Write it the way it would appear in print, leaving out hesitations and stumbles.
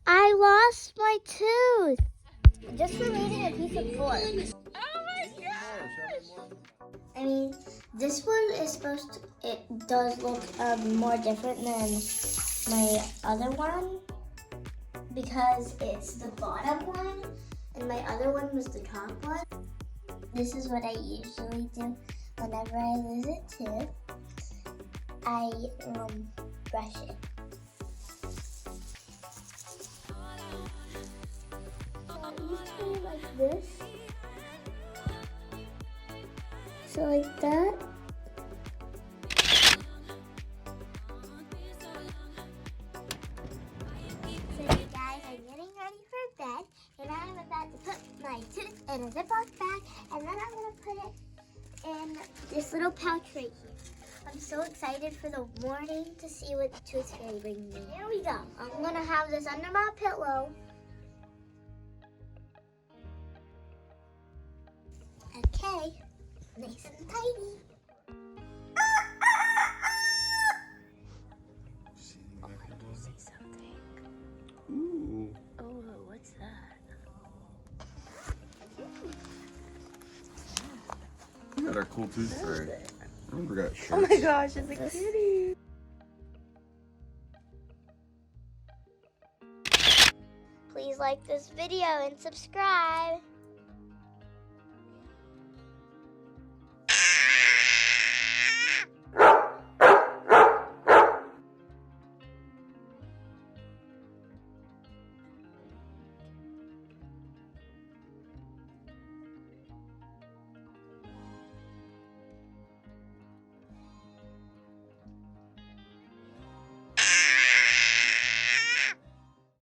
I lost my tooth. Just for eating a piece of pork. Oh my gosh! I mean, this one is supposed to, it does look more different than my other one because it's the bottom one and my other one was the top one. This is what I usually do whenever I lose a tooth. I brush it. Usually like this. So like that. So you guys, I'm getting ready for bed, and I'm about to put my tooth in a Ziploc bag, and then I'm gonna put it in this little pouch right here. I'm so excited for the morning to see what the tooth fairy brings me. Here we go. I'm gonna have this under my pillow. Okay, nice and tidy. Oh, I can see something. Ooh. Oh, what's that? We got our cool tooth fairy. Remember, got shirts. Oh my gosh, it's a kitty. Please like this video and subscribe.